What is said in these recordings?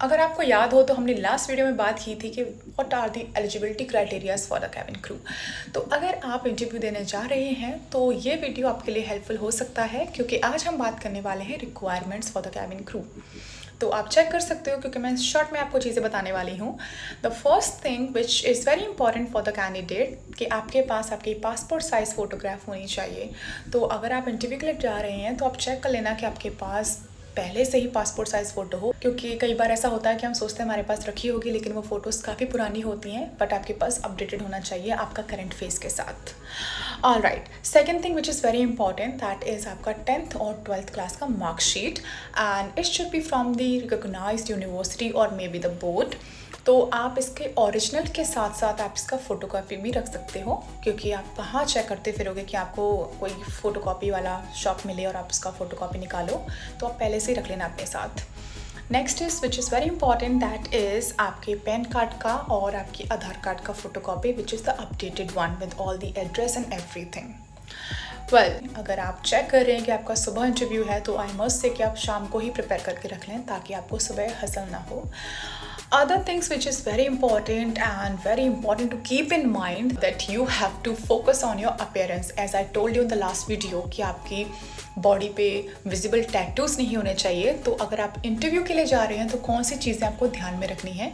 अगर आपको याद हो तो हमने लास्ट वीडियो में बात की थी कि what are the eligibility criterias for the cabin crew. तो अगर आप इंटरव्यू देने जा रहे हैं तो ये वीडियो आपके लिए हेल्पफुल हो सकता है, क्योंकि आज हम बात करने वाले हैं requirements for the cabin crew. तो आप चेक कर सकते हो, क्योंकि मैं शॉर्ट में आपको चीज़ें बताने वाली हूँ। The first thing which is very important for the candidate कि आपके पास आपकी पासपोर्ट साइज़ फ़ोटोग्राफ होनी चाहिए। तो अगर आप इंटरव्यू के लिए जा रहे हैं तो आप चेक कर लेना कि आपके पास पहले से ही पासपोर्ट साइज़ फ़ोटो हो, क्योंकि कई बार ऐसा होता है कि हम सोचते हैं हमारे पास रखी होगी लेकिन वो फ़ोटोज़ काफ़ी पुरानी होती हैं, बट आपके पास अपडेटेड होना चाहिए आपका करंट फेस के साथ। All right, second thing which is very important that is आपका 10th और 12th क्लास का marksheet, and it should be from the recognised university और मे बी द बोर्ड। तो आप इसके ओरिजिनल के साथ साथ आप इसका फ़ोटोकॉपी भी रख सकते हो, क्योंकि आप कहाँ चेक करते फिरोगे कि आपको कोई फ़ोटोकॉपी वाला शॉप मिले और आप उसका फ़ोटोकॉपी निकालो। तो आप पहले से ही रख लेना अपने साथ। Next is which is very important that is आपके पैन कार्ड का और आपकी आधार कार्ड का photocopy which is the updated one with all the address and everything. अगर आप चेक कर रहे हैं कि आपका सुबह इंटरव्यू है तो आई मस्ट से कि आप शाम को ही प्रिपेयर करके रख लें ताकि आपको सुबह हसल ना हो। Other things which is very important to keep in mind that you have to focus on your appearance. As I told you in the last video कि आपकी बॉडी पे विजिबल टैटूज नहीं होने चाहिए। तो अगर आप इंटरव्यू के लिए जा रहे हैं तो कौन सी चीज़ें आपको ध्यान में रखनी है।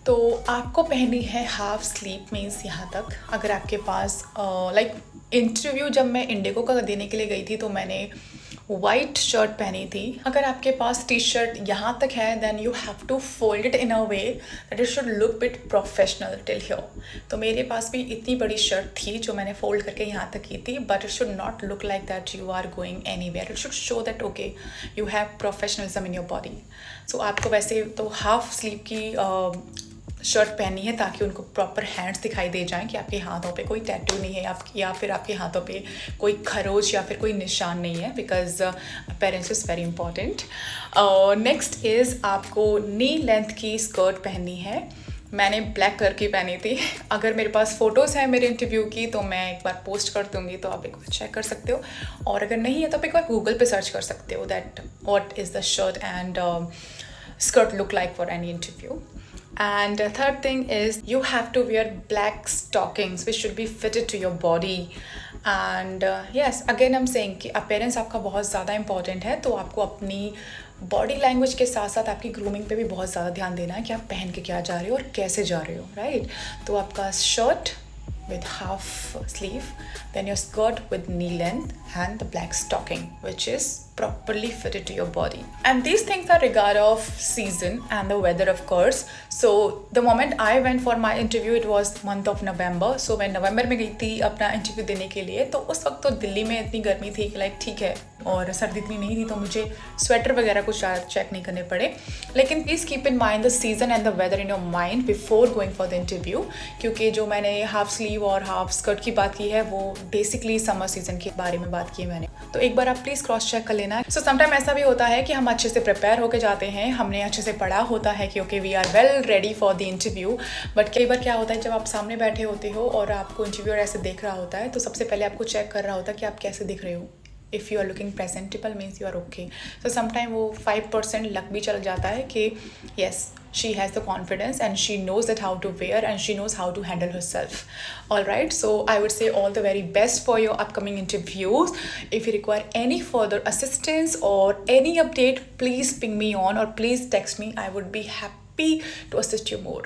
तो आपको पहननी है हाफ स्लीव, मीन्स यहाँ तक। अगर आपके पास इंटरव्यू जब मैं इंडिगो का देने के लिए गई थी तो मैंने वाइट शर्ट पहनी थी। अगर आपके पास टी शर्ट यहाँ तक है then you have to fold it in a way that it should look bit professional till here. तो मेरे पास भी इतनी बड़ी शर्ट थी जो मैंने फोल्ड करके यहाँ तक की थी, but it should not look like that you are going anywhere. It should show that okay you have professionalism in your body. So आपको वैसे तो हाफ स्लीव की शर्ट पहनी है ताकि उनको प्रॉपर हैंड्स दिखाई दे जाएं कि आपके हाथों पे कोई टैटू नहीं है या फिर आपके हाथों पे कोई खरोच या फिर कोई निशान नहीं है, because appearance is very important. Next is आपको नी लेंथ की स्कर्ट पहननी है। मैंने ब्लैक कलर की पहनी थी। अगर मेरे पास फ़ोटोज़ हैं मेरे इंटरव्यू की तो मैं एक बार पोस्ट कर दूँगी, तो आप एक बार चेक कर सकते हो, और अगर नहीं है तो आप एक बार गूगल पे सर्च कर सकते हो that what is the shirt and skirt look like for any interview. And the third thing is you have to wear black stockings which should be fitted to your body. And yes, again I'm saying कि appearance आपका बहुत ज़्यादा important है, तो आपको अपनी body language के साथ साथ आपकी ग्रूमिंग पे भी बहुत ज़्यादा ध्यान देना है कि आप पहन के क्या जा रहे हो और कैसे जा रहे हो, राइट। तो आपका shirt with half sleeve, then your skirt with knee length, and the black stocking which is properly fitted to your body. And these things are regard of season and the weather, of course. So the moment I went for my interview it was month of November. So मैं नवंबर में गई थी अपना interview देने के लिए, तो उस वक्त तो दिल्ली में इतनी गर्मी थी कि ठीक है, और सर्दी इतनी नहीं थी तो मुझे स्वेटर वगैरह कुछ चेक नहीं करने पड़े। लेकिन please keep in mind the season and the weather in your mind before going for the interview, क्योंकि जो मैंने हाफ स्लीव और हाफ स्कर्ट की बात की है वो बेसिकली समर सीजन के बारे में बात की है मैंने। तो एक बार आप प्लीज़ क्रॉस चेक कर लेना। सो समटाइम ऐसा भी होता है कि हम अच्छे से प्रिपेयर होकर जाते हैं, हमने अच्छे से पढ़ा होता है कि okay we are well ready for the interview, but कई बार क्या होता है जब आप सामने बैठे होते हो और आपको इंटरव्यूअर ऐसे देख रहा होता है तो सबसे पहले आपको चेक कर रहा होता है कि आप कैसे दिख रहे हो। If you are looking presentable means you are okay. So sometime वो 5% लक भी चल जाता है कि yes she has the confidence and she knows that how to wear and she knows how to handle herself. All right, so I would say all the very best for your upcoming interviews. If you require any further assistance or any update, please ping me on or please text me. I would be happy to assist you more.